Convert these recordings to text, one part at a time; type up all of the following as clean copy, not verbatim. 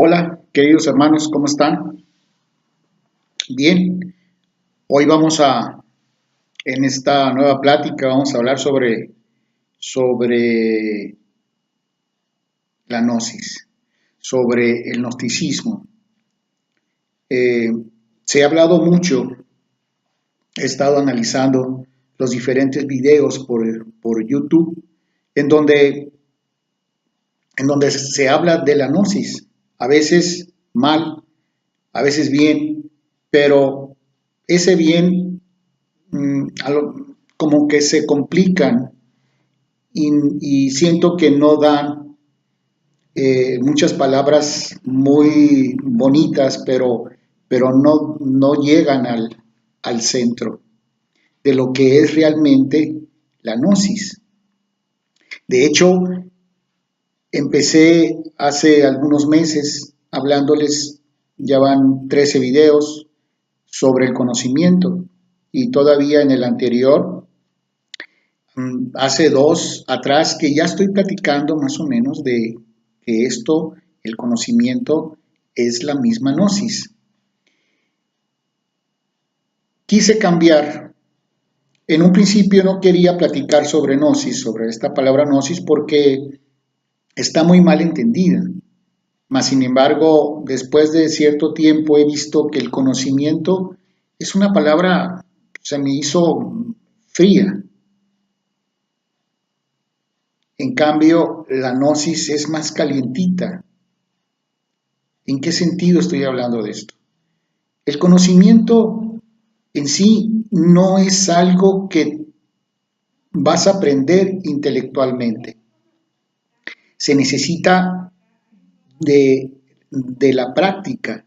Hola, queridos hermanos, ¿cómo están? Bien, hoy en esta nueva plática, vamos a hablar sobre la gnosis, sobre el gnosticismo. Eh, Se ha hablado mucho, he estado analizando los diferentes videos por YouTube, en donde, en donde se habla de la gnosis, a veces mal, a veces bien, pero ese bien como que se complican y siento que no dan muchas palabras muy bonitas, pero no llegan al centro de lo que es realmente la gnosis. De hecho, empecé hace algunos meses hablándoles, ya van 13 videos sobre el conocimiento y todavía en el anterior, hace dos atrás, que ya estoy platicando más o menos de que esto, el conocimiento, es la misma gnosis. Quise cambiar. En un principio no quería platicar sobre gnosis, sobre esta palabra gnosis, porque está muy mal entendida. Mas, sin embargo, después de cierto tiempo he visto que el conocimiento es una palabra, se me hizo fría. En cambio, la gnosis es más calientita. ¿En qué sentido estoy hablando de esto? El conocimiento en sí no es algo que vas a aprender intelectualmente. Se necesita de la práctica,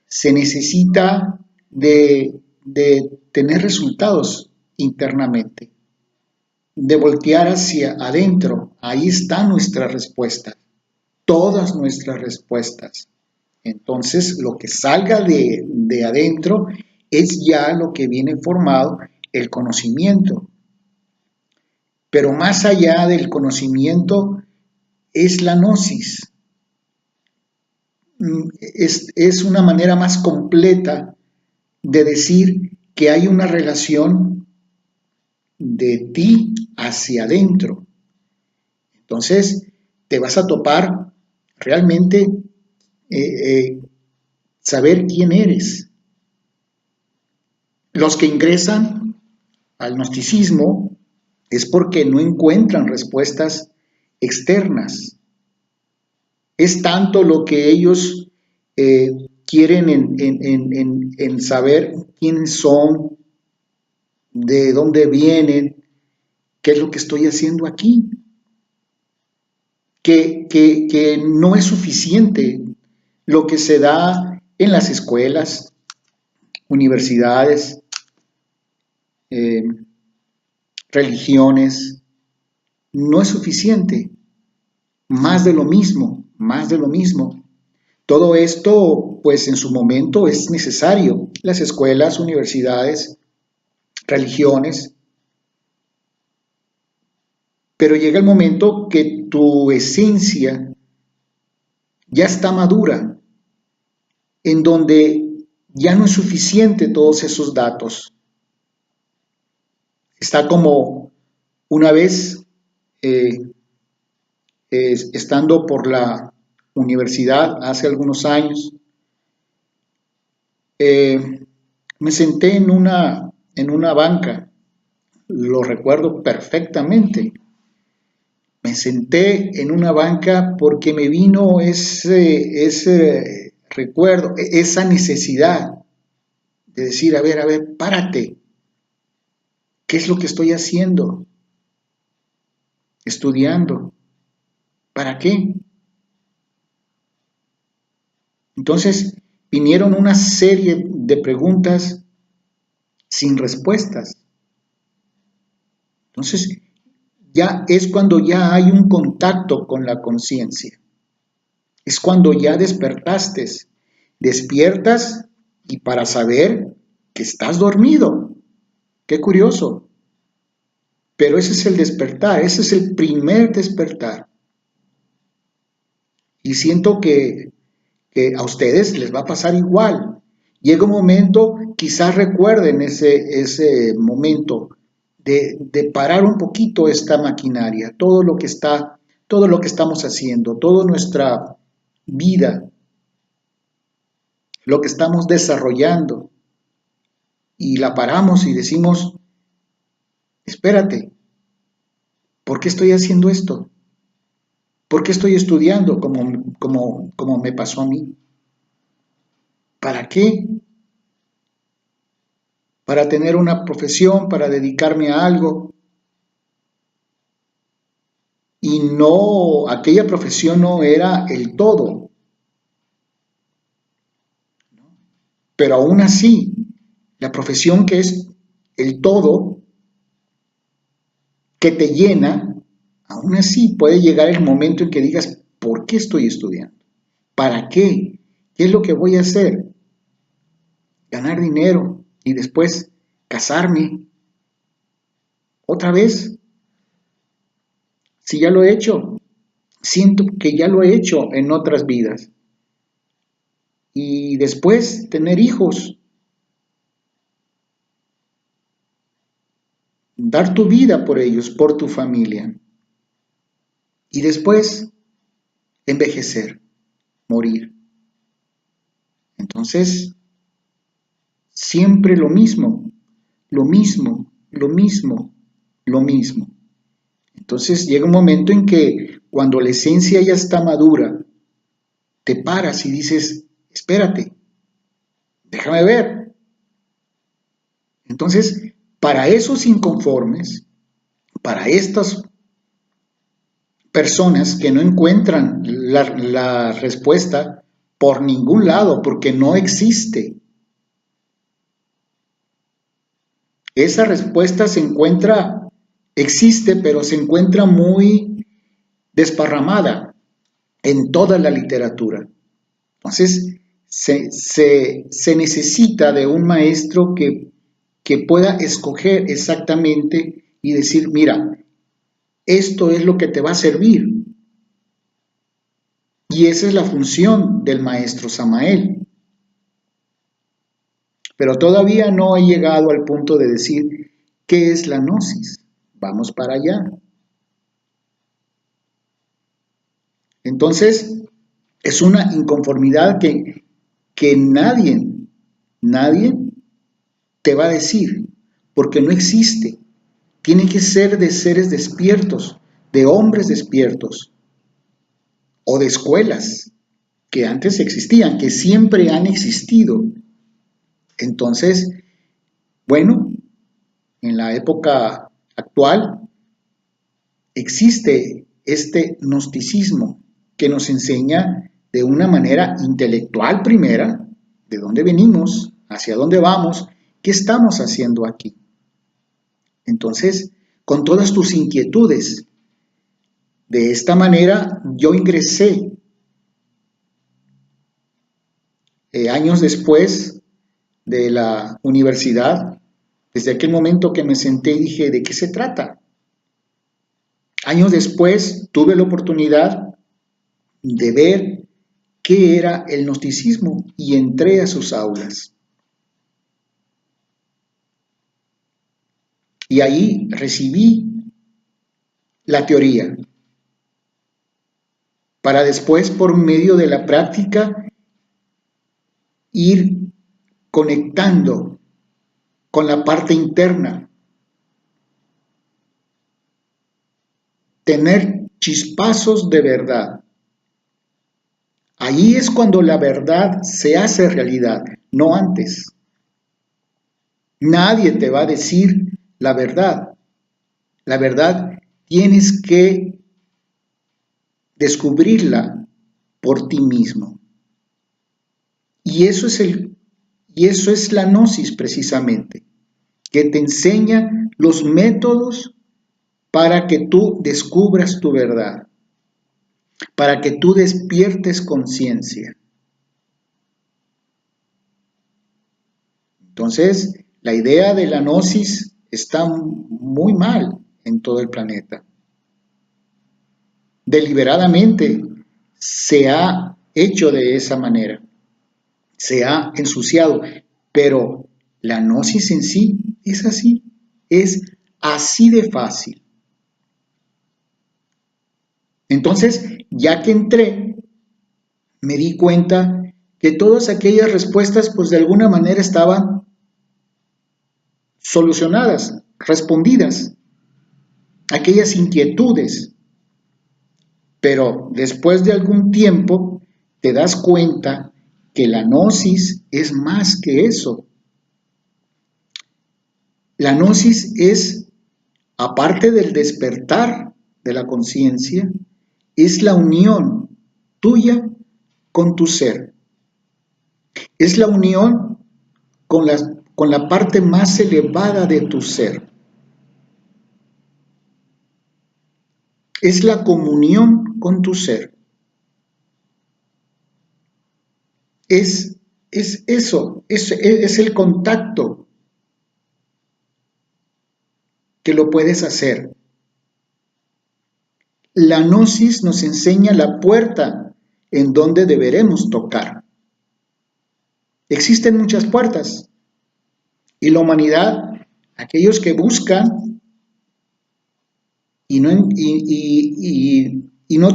se necesita de tener resultados internamente, de voltear hacia adentro. Ahí está nuestra respuesta, todas nuestras respuestas. Entonces, lo que salga de adentro es ya lo que viene formado el conocimiento. Pero más allá del conocimiento es la gnosis. Es una manera más completa de decir que hay una relación de ti hacia adentro. Entonces, te vas a topar realmente saber quién eres. Los que ingresan al gnosticismo es porque no encuentran respuestas externas. Es tanto lo que ellos quieren en saber quiénes son, de dónde vienen, qué es lo que estoy haciendo aquí, que no es suficiente lo que se da en las escuelas, universidades, religiones, no es suficiente. Más de lo mismo, más de lo mismo. Todo esto, pues en su momento es necesario. Las escuelas, universidades, religiones. Pero llega el momento que tu esencia ya está madura, en donde ya no es suficiente todos esos datos. Está como una vez estando por la universidad hace algunos años, me senté en una banca, lo recuerdo perfectamente. Me senté en una banca porque me vino ese recuerdo, esa necesidad de decir, a ver, párate. ¿Qué es lo que estoy haciendo? Estudiando. ¿Para qué? Entonces vinieron una serie de preguntas sin respuestas. Entonces ya es cuando ya hay un contacto con la conciencia. Es cuando ya despertaste. Despiertas y para saber que estás dormido. Qué curioso. Pero ese es el despertar, ese es el primer despertar. Y siento que que a ustedes les va a pasar igual. Llega un momento, quizás recuerden ese momento de parar un poquito esta maquinaria, todo lo que estamos haciendo, toda nuestra vida, lo que estamos desarrollando, y la paramos y decimos, espérate, ¿por qué estoy haciendo esto? ¿Por qué estoy estudiando como me pasó a mí? ¿Para qué? Para tener una profesión, para dedicarme a algo. Y no, aquella profesión no era el todo. Pero aún así, la profesión que es el todo, que te llena, aún así puede llegar el momento en que digas, ¿por qué estoy estudiando? ¿Para qué? ¿Qué es lo que voy a hacer? Ganar dinero y después casarme. ¿Otra vez? Si ya lo he hecho, siento que ya lo he hecho en otras vidas. Y después tener hijos, dar tu vida por ellos, por tu familia. Y después envejecer, morir. Entonces, siempre lo mismo, lo mismo, lo mismo, lo mismo. Entonces llega un momento en que cuando la esencia ya está madura, te paras y dices, espérate, déjame ver. Entonces, para esos inconformes, para estas personas que no encuentran la respuesta por ningún lado, porque no existe, esa respuesta existe, pero se encuentra muy desparramada en toda la literatura. Entonces, se necesita de un maestro que pueda escoger exactamente y decir, mira, esto es lo que te va a servir. Y esa es la función del maestro Samael. Pero todavía no he llegado al punto de decir, ¿qué es la gnosis? Vamos para allá. Entonces, es una inconformidad que nadie te va a decir, porque no existe. Tiene que ser de seres despiertos, de hombres despiertos, o de escuelas que antes existían, que siempre han existido. Entonces, bueno, en la época actual existe este gnosticismo que nos enseña de una manera intelectual primera, de dónde venimos, hacia dónde vamos, qué estamos haciendo aquí. Entonces, con todas tus inquietudes, de esta manera yo ingresé años después de la universidad, desde aquel momento que me senté y dije, ¿de qué se trata? Años después tuve la oportunidad de ver qué era el gnosticismo y entré a sus aulas. Y ahí recibí la teoría, para después, por medio de la práctica, ir conectando con la parte interna, tener chispazos de verdad. Ahí es cuando la verdad se hace realidad, no antes. Nadie te va a decir la verdad. La verdad tienes que descubrirla por ti mismo. Y eso es la gnosis precisamente, que te enseña los métodos para que tú descubras tu verdad, para que tú despiertes conciencia. Entonces, la idea de la gnosis está muy mal en todo el planeta. Deliberadamente se ha hecho de esa manera, se ha ensuciado, pero la gnosis en sí es así de fácil. Entonces, ya que entré, me di cuenta que todas aquellas respuestas, pues de alguna manera estaban solucionadas, respondidas, aquellas inquietudes. Pero después de algún tiempo, te das cuenta que la gnosis es más que eso. La gnosis es, aparte del despertar de la conciencia, es la unión tuya con tu ser. Es la unión con la parte más elevada de tu ser. Es la comunión con tu ser. Es eso, es el contacto que lo puedes hacer. La gnosis nos enseña la puerta en donde deberemos tocar. Existen muchas puertas y la humanidad, aquellos que buscan y no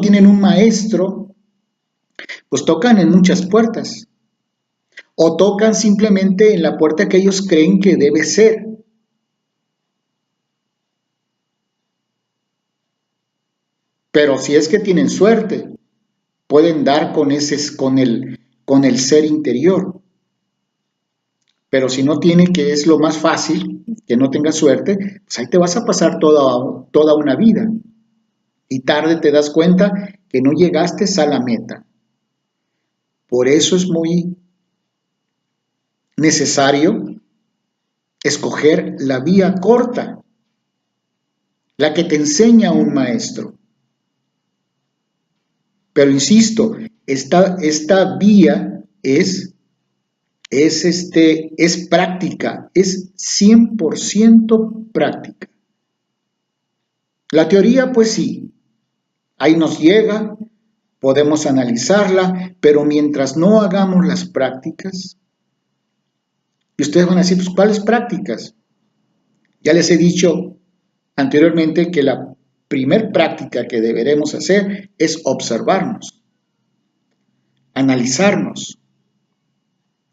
tienen un maestro, pues tocan en muchas puertas o tocan simplemente en la puerta que ellos creen que debe ser. Pero si es que tienen suerte, pueden dar con el ser interior. Pero si no tienen, que es lo más fácil, que no tengas suerte, pues ahí te vas a pasar toda una vida. Y tarde te das cuenta que no llegaste a la meta. Por eso es muy necesario escoger la vía corta, la que te enseña un maestro. Pero insisto, esta vía es práctica, es 100% práctica. La teoría, pues sí, ahí nos llega, podemos analizarla, pero mientras no hagamos las prácticas, y ustedes van a decir, pues, ¿cuáles prácticas? Ya les he dicho anteriormente que la primer práctica que deberemos hacer es observarnos, analizarnos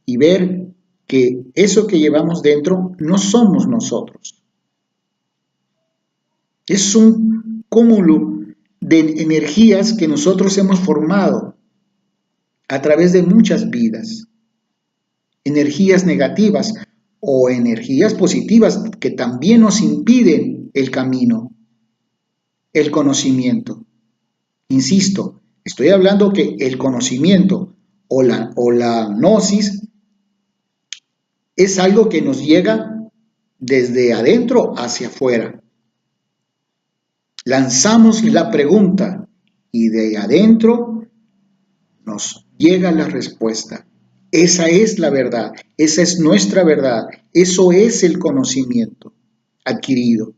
y ver que eso que llevamos dentro no somos nosotros. Es un cúmulo de energías que nosotros hemos formado a través de muchas vidas. Energías negativas o energías positivas que también nos impiden el camino, el conocimiento. Insisto, estoy hablando que el conocimiento o la gnosis es algo que nos llega desde adentro hacia afuera. Lanzamos la pregunta y de adentro nos llega la respuesta. Esa es la verdad, esa es nuestra verdad, eso es el conocimiento adquirido.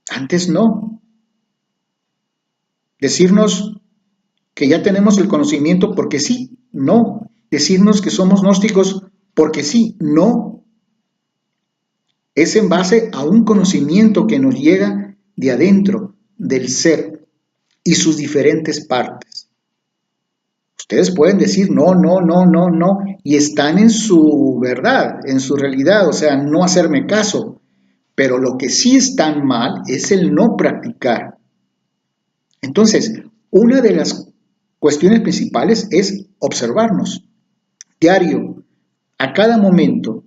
Antes no. Decirnos que ya tenemos el conocimiento porque sí, no. Decirnos que somos gnósticos porque sí, no. Es en base a un conocimiento que nos llega de adentro, del ser y sus diferentes partes. Ustedes pueden decir no, no, no, no, no, y están en su verdad, en su realidad, o sea, no hacerme caso. Pero lo que sí está mal es el no practicar. Entonces, una de las cuestiones principales es observarnos diario, a cada momento.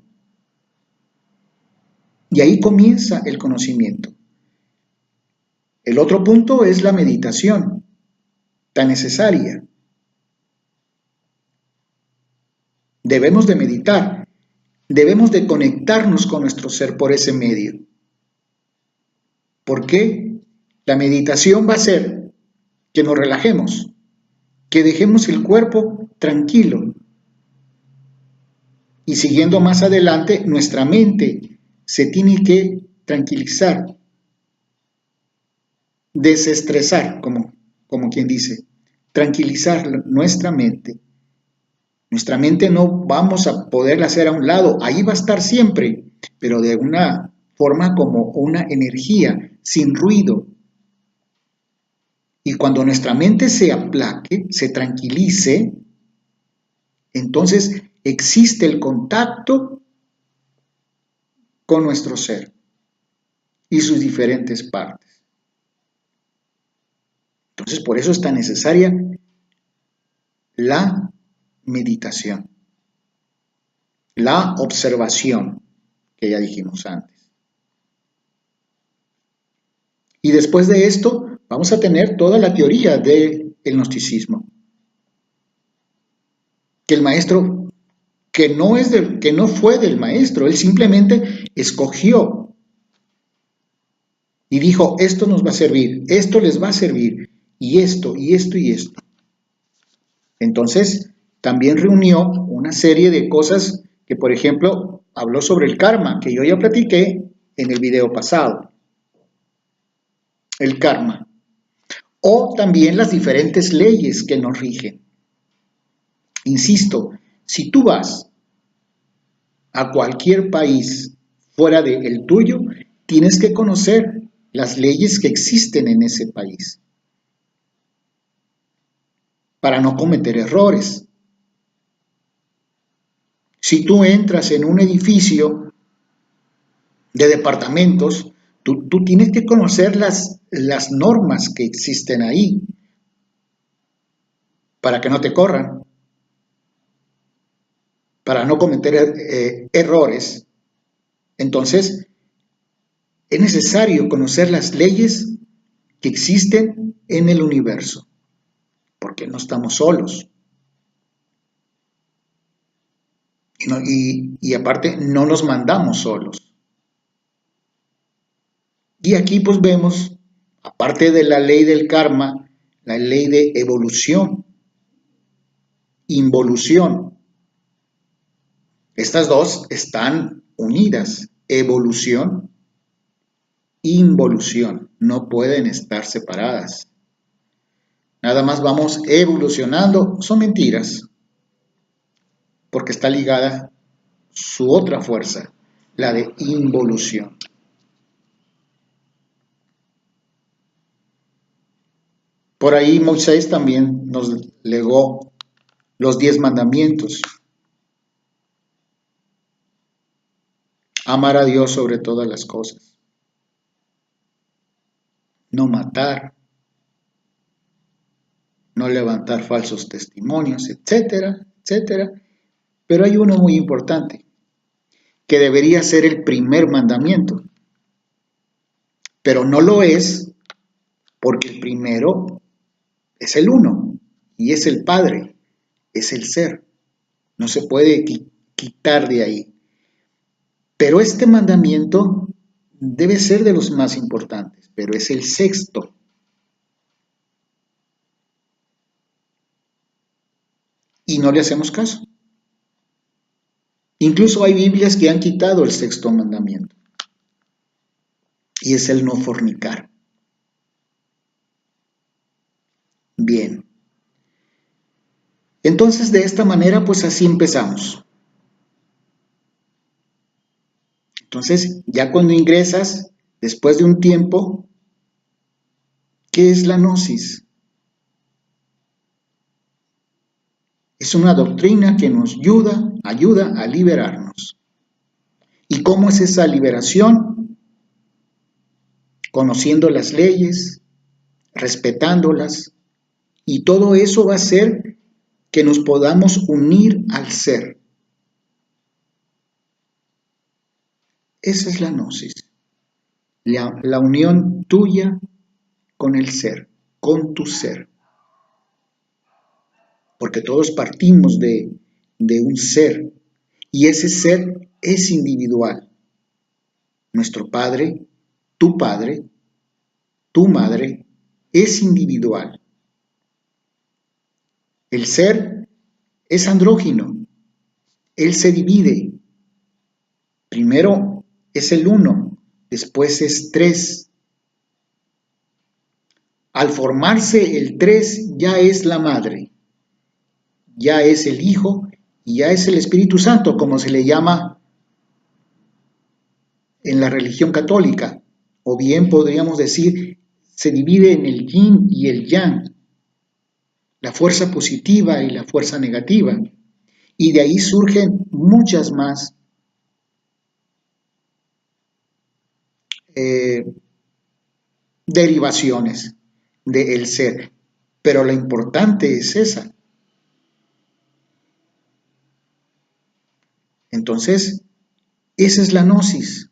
Y ahí comienza el conocimiento. El otro punto es la meditación, tan necesaria. Debemos de meditar, debemos de conectarnos con nuestro ser por ese medio. ¿Por qué? La meditación va a hacer que nos relajemos, que dejemos el cuerpo tranquilo. Y siguiendo más adelante, nuestra mente se tiene que tranquilizar, desestresar, como quien dice. tranquilizar nuestra mente no vamos a poderla hacer a un lado, ahí va a estar siempre, pero de una forma como una energía, sin ruido. Y cuando nuestra mente se aplaque, se tranquilice, entonces existe el contacto con nuestro ser y sus diferentes partes. Entonces, por eso es tan necesaria la meditación, la observación, que ya dijimos antes. Y después de esto, vamos a tener toda la teoría del gnosticismo. Que el maestro, que no fue del maestro, él simplemente escogió y dijo, esto nos va a servir, esto les va a servir, y esto, y esto, y esto. Entonces, también reunió una serie de cosas que, por ejemplo, habló sobre el karma, que yo ya platiqué en el video pasado. El karma. O también las diferentes leyes que nos rigen. Insisto, si tú vas a cualquier país fuera del tuyo, tienes que conocer las leyes que existen en ese país para no cometer errores. Si tú entras en un edificio de departamentos, tú tienes que conocer las normas que existen ahí para que no te corran, para no cometer errores. Entonces, es necesario conocer las leyes que existen en el universo, porque no estamos solos. Y aparte, no nos mandamos solos. Y aquí pues vemos, aparte de la ley del karma, la ley de evolución, involución. Estas dos están unidas, evolución, involución, no pueden estar separadas. Nada más vamos evolucionando, son mentiras, porque está ligada su otra fuerza, la de involución. Por ahí Moisés también nos legó los 10 mandamientos. Amar a Dios sobre todas las cosas. No matar. No levantar falsos testimonios, etcétera, etcétera. Pero hay uno muy importante, que debería ser el primer mandamiento. Pero no lo es porque el primero es el uno y es el Padre, es el ser. No se puede quitar de ahí. Pero este mandamiento debe ser de los más importantes, pero es el sexto. Y no le hacemos caso. Incluso hay Biblias que han quitado el sexto mandamiento. Y es el no fornicar. Bien. Entonces, de esta manera, pues así empezamos. Entonces, ya cuando ingresas, después de un tiempo, ¿qué es la gnosis? Es una doctrina que nos ayuda a liberarnos. ¿Y cómo es esa liberación? Conociendo las leyes, respetándolas, y todo eso va a hacer que nos podamos unir al ser. Esa es la gnosis, la unión tuya con el ser, con tu ser. Porque todos partimos de un ser, y ese ser es individual. Nuestro padre, tu madre, es individual. El ser es andrógino, él se divide. Primero es el uno, después es tres. Al formarse el tres ya es la madre, ya es el hijo y ya es el Espíritu Santo, como se le llama en la religión católica. O bien podríamos decir, se divide en el yin y el yang, la fuerza positiva y la fuerza negativa. Y de ahí surgen muchas más derivaciones del ser. Pero la importante es esa. Entonces, esa es la gnosis.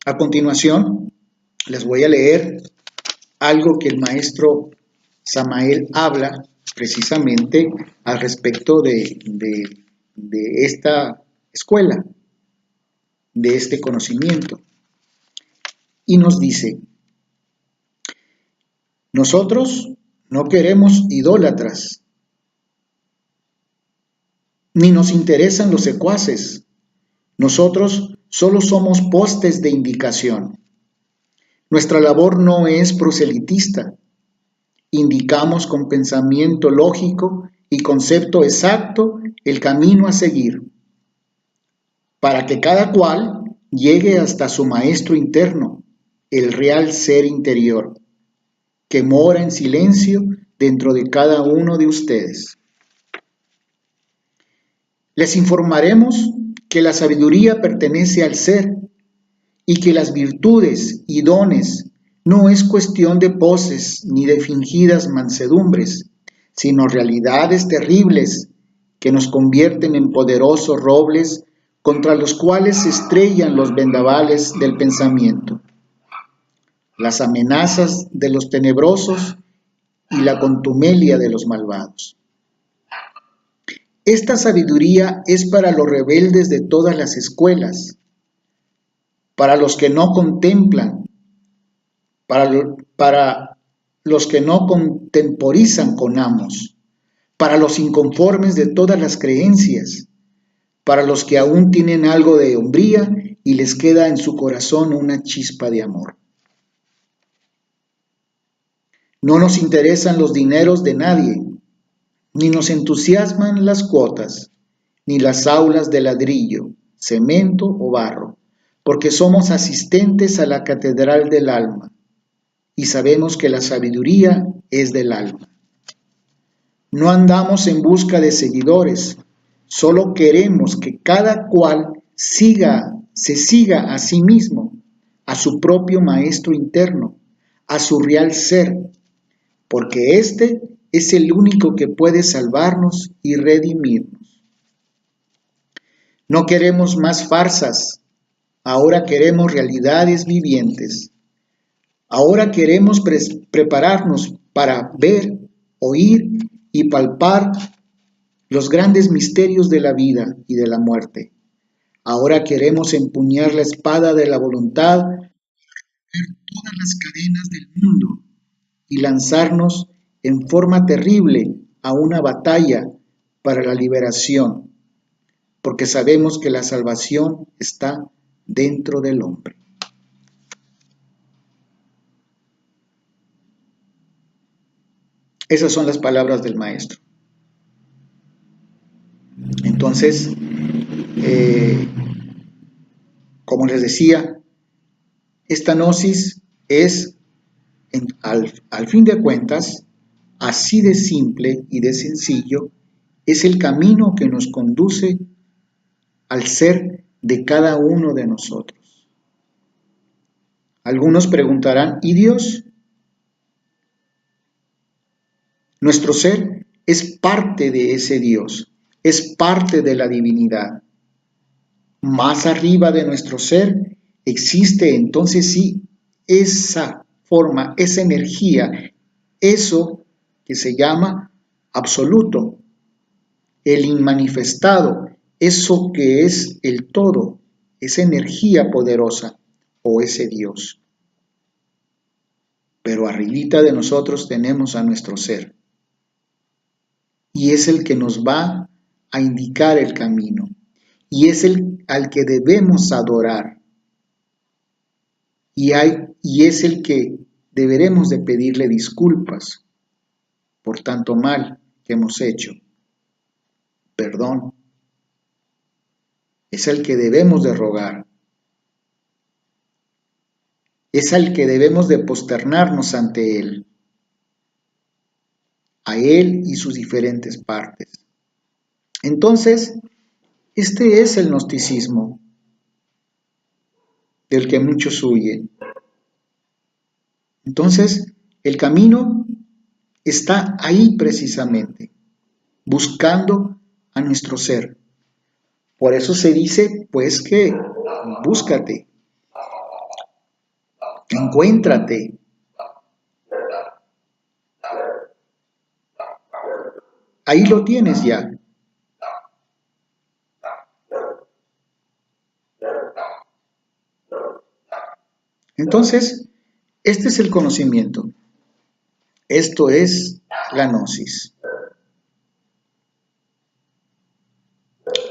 A continuación, les voy a leer algo que el maestro Samael habla precisamente al respecto de esta escuela, de este conocimiento. Y nos dice, nosotros no queremos idólatras, ni nos interesan los secuaces. Nosotros solo somos postes de indicación. Nuestra labor no es proselitista. Indicamos con pensamiento lógico y concepto exacto el camino a seguir, para que cada cual llegue hasta su maestro interno, el real ser interior, que mora en silencio dentro de cada uno de ustedes. Les informaremos que la sabiduría pertenece al ser y que las virtudes y dones no es cuestión de poses ni de fingidas mansedumbres, sino realidades terribles que nos convierten en poderosos robles contra los cuales se estrellan los vendavales del pensamiento, las amenazas de los tenebrosos y la contumelia de los malvados. Esta sabiduría es para los rebeldes de todas las escuelas, para los que no contemplan, para los que no contemporizan con amos, para los inconformes de todas las creencias, para los que aún tienen algo de hombría y les queda en su corazón una chispa de amor. No nos interesan los dineros de nadie, ni nos entusiasman las cuotas, ni las aulas de ladrillo, cemento o barro, porque somos asistentes a la catedral del alma y sabemos que la sabiduría es del alma. No andamos en busca de seguidores, solo queremos que cada cual se siga a sí mismo, a su propio maestro interno, a su real ser, porque éste es el único que puede salvarnos y redimirnos. No queremos más farsas, ahora queremos realidades vivientes. Ahora queremos prepararnos para ver, oír y palpar los grandes misterios de la vida y de la muerte. Ahora queremos empuñar la espada de la voluntad, romper todas las cadenas del mundo y lanzarnos en forma terrible a una batalla para la liberación, porque sabemos que la salvación está dentro del hombre. Esas son las palabras del maestro. Entonces, como les decía, esta gnosis es, al fin de cuentas, así de simple y de sencillo, es el camino que nos conduce al ser de cada uno de nosotros. Algunos preguntarán, ¿y Dios? Nuestro ser es parte de ese Dios, es parte de la divinidad. Más arriba de nuestro ser existe entonces sí esa forma, esa energía, eso que se llama absoluto, el inmanifestado, eso que es el todo, esa energía poderosa o ese Dios. Pero arribita de nosotros tenemos a nuestro ser y es el que nos va a indicar el camino y es el al que debemos adorar. y es el que deberemos de pedirle disculpas por tanto mal que hemos hecho. Perdón. Es al que debemos de rogar. Es al que debemos de posternarnos ante Él. A Él y sus diferentes partes. Entonces, este es el gnosticismo del que muchos huyen. Entonces, el camino está ahí precisamente, buscando a nuestro ser. Por eso se dice, pues, que búscate, encuéntrate. Ahí lo tienes ya. Entonces, este es el conocimiento. Esto es la gnosis.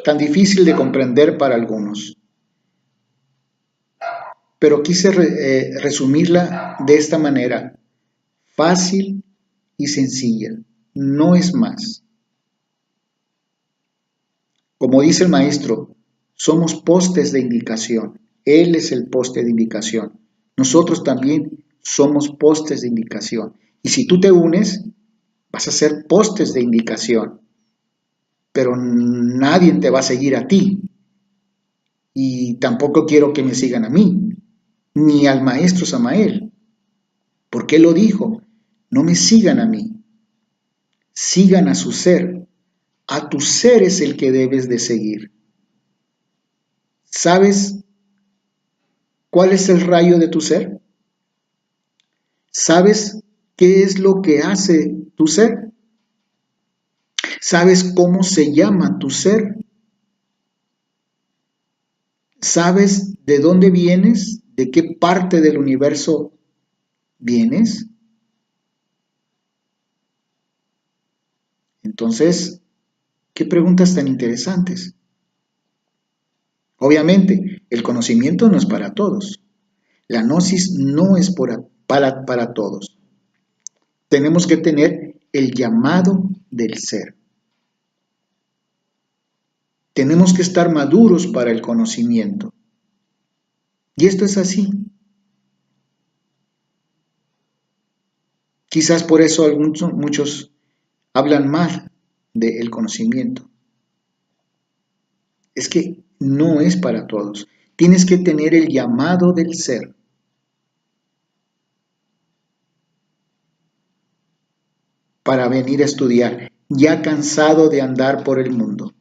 Tan difícil de comprender para algunos. Pero quise resumirla de esta manera. Fácil y sencilla. No es más. Como dice el maestro, somos postes de indicación. Él es el poste de indicación. Nosotros también somos postes de indicación. Y si tú te unes, vas a ser postes de indicación. Pero nadie te va a seguir a ti. Y tampoco quiero que me sigan a mí, ni al maestro Samael. Porque él lo dijo, no me sigan a mí, sigan a su ser. A tu ser es el que debes de seguir. ¿Sabes cuál es el rayo de tu ser? ¿Sabes qué es lo que hace tu ser? ¿Sabes cómo se llama tu ser? ¿Sabes de dónde vienes? ¿De qué parte del universo vienes? Entonces, ¿qué preguntas tan interesantes? Obviamente, el conocimiento no es para todos. La gnosis no es para todos. Tenemos que tener el llamado del ser. Tenemos que estar maduros para el conocimiento. Y esto es así. Quizás por eso muchos hablan mal del conocimiento. Es que no es para todos. Tienes que tener el llamado del ser. Para venir a estudiar, ya cansado de andar por el mundo,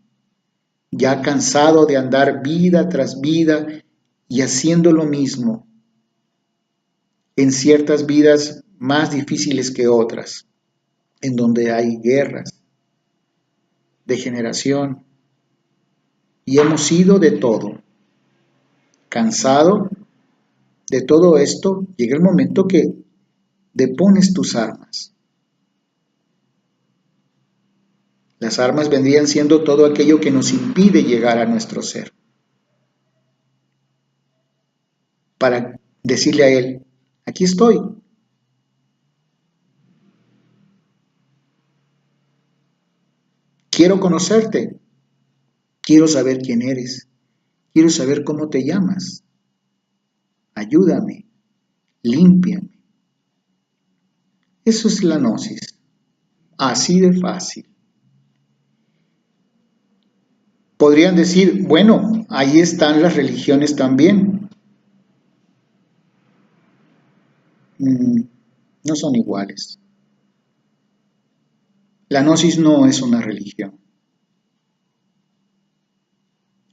ya cansado de andar vida tras vida y haciendo lo mismo, en ciertas vidas más difíciles que otras, en donde hay guerras, degeneración, y hemos ido de todo. Cansado de todo esto, llega el momento que depones tus armas. Las armas vendrían siendo todo aquello que nos impide llegar a nuestro ser. Para decirle a Él, aquí estoy. Quiero conocerte. Quiero saber quién eres. Quiero saber cómo te llamas. Ayúdame. Límpiame. Eso es la gnosis. Así de fácil. Podrían decir, bueno, ahí están las religiones también. No son iguales. La gnosis no es una religión.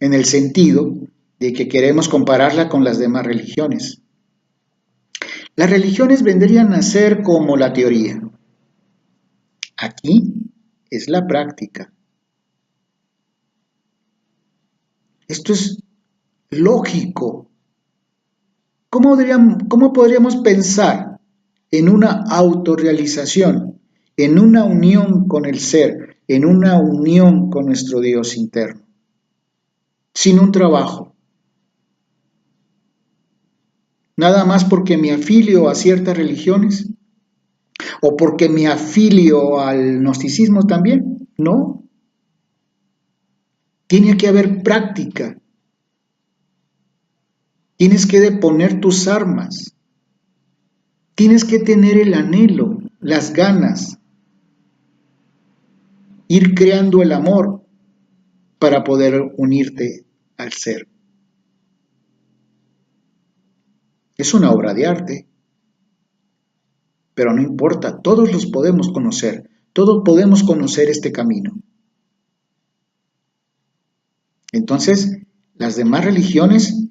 En el sentido de que queremos compararla con las demás religiones. Las religiones vendrían a ser como la teoría. Aquí es la práctica. Esto es lógico. ¿Cómo podríamos pensar en una autorrealización, en una unión con el ser, en una unión con nuestro Dios interno, sin un trabajo? nada más porque me afilio a ciertas religiones o porque me afilio al gnosticismo también. No, tiene que haber práctica. Tienes que deponer tus armas. Tienes que tener el anhelo, las ganas, ir creando el amor para poder unirte al ser. Es una obra de arte, pero no importa, todos los podemos conocer, todos podemos conocer este camino. Entonces, las demás religiones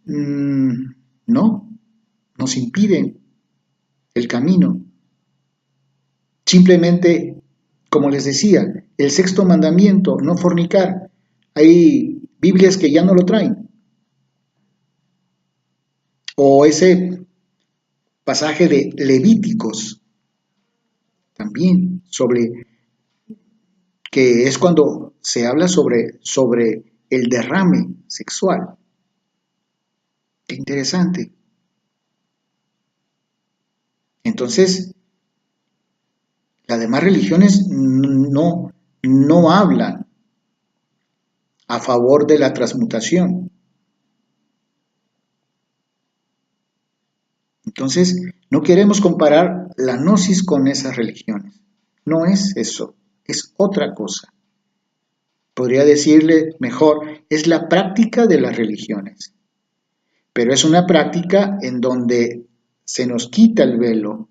no nos impiden el camino. Simplemente, como les decía, el sexto mandamiento, no fornicar. Hay Biblias que ya no lo traen. O ese pasaje de Levíticos, también, sobre que es cuando se habla sobre el derrame sexual. Qué interesante. Entonces, las demás religiones no hablan a favor de la transmutación. Entonces, no queremos comparar la gnosis con esas religiones. No es eso, es otra cosa. Podría decirle mejor, es la práctica de las religiones. Pero es una práctica en donde se nos quita el velo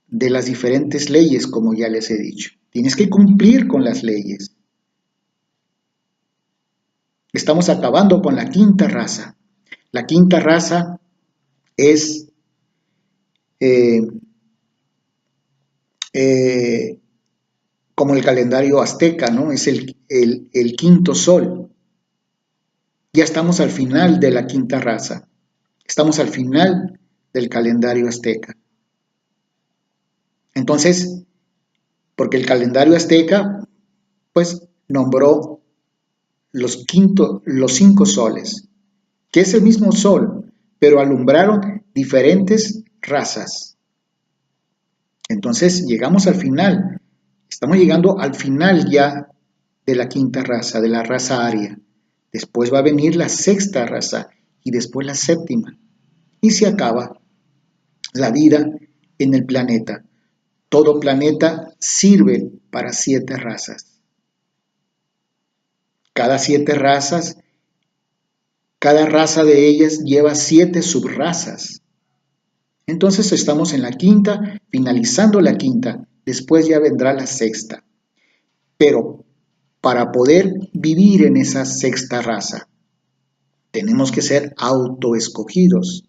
de las diferentes leyes, como ya les he dicho. Tienes que cumplir con las leyes. Estamos acabando con la quinta raza. La quinta raza es como el calendario azteca, ¿no? Es el quinto sol. Ya estamos al final de la quinta raza. Estamos al final del calendario azteca. Entonces, porque el calendario azteca, pues, nombró los 5 soles, que es el mismo sol, pero alumbraron diferentes razas. Entonces, llegamos al final. Estamos llegando al final ya de la quinta raza, de la raza aria. Después va a venir la sexta raza y después la séptima. Y se acaba la vida en el planeta. Todo planeta sirve para 7 razas. Cada 7 razas, cada raza de ellas lleva 7 subrazas. Entonces estamos en la quinta, finalizando la quinta, después ya vendrá la sexta. Pero para poder vivir en esa sexta raza, tenemos que ser autoescogidos.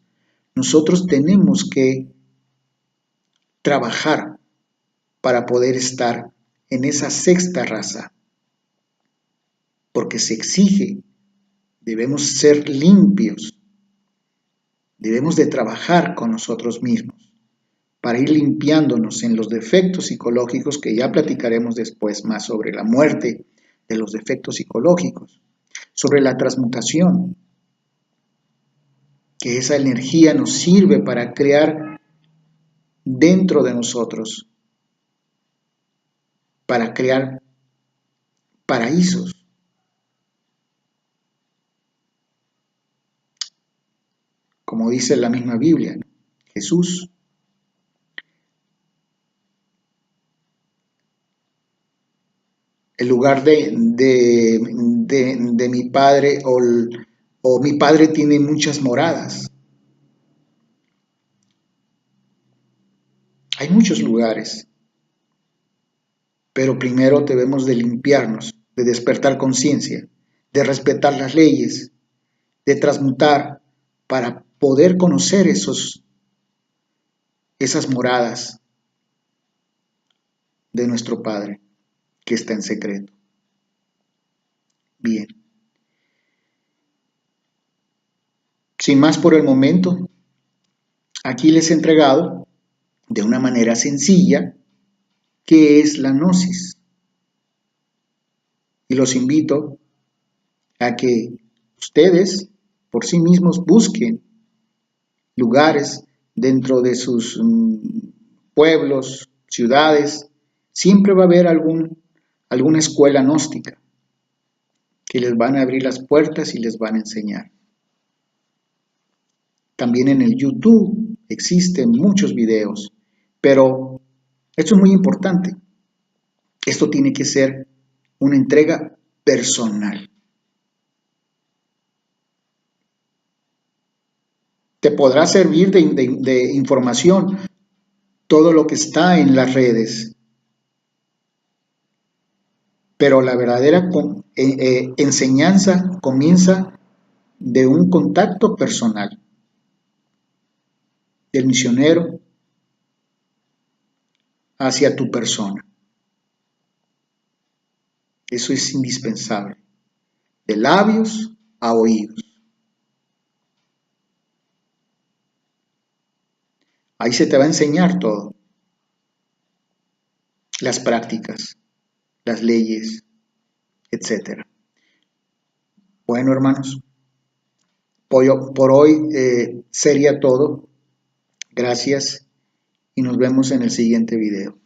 Nosotros tenemos que trabajar para poder estar en esa sexta raza, porque se exige, debemos ser limpios, debemos de trabajar con nosotros mismos para ir limpiándonos en los defectos psicológicos, que ya platicaremos después más sobre la muerte de los defectos psicológicos, sobre la transmutación, que esa energía nos sirve para crear dentro de nosotros, para crear paraísos. Como dice la misma Biblia, Jesús el lugar de mi padre o mi padre tiene muchas moradas. Hay muchos lugares, pero primero debemos de limpiarnos, de despertar conciencia, de respetar las leyes, de transmutar para poder conocer esas moradas de nuestro Padre que está en secreto. Bien. Sin más por el momento, aquí les he entregado de una manera sencilla qué es la gnosis. Y los invito a que ustedes por sí mismos busquen lugares, dentro de sus pueblos, ciudades, siempre va a haber alguna escuela gnóstica que les van a abrir las puertas y les van a enseñar. También en el YouTube existen muchos videos, pero esto es muy importante. Esto tiene que ser una entrega personal. Te podrá servir de información todo lo que está en las redes, pero la verdadera enseñanza comienza de un contacto personal del misionero hacia tu persona. Eso es indispensable, de labios a oídos. Ahí se te va a enseñar todo, las prácticas, las leyes, etc. Bueno, hermanos, por hoy sería todo. Gracias y nos vemos en el siguiente video.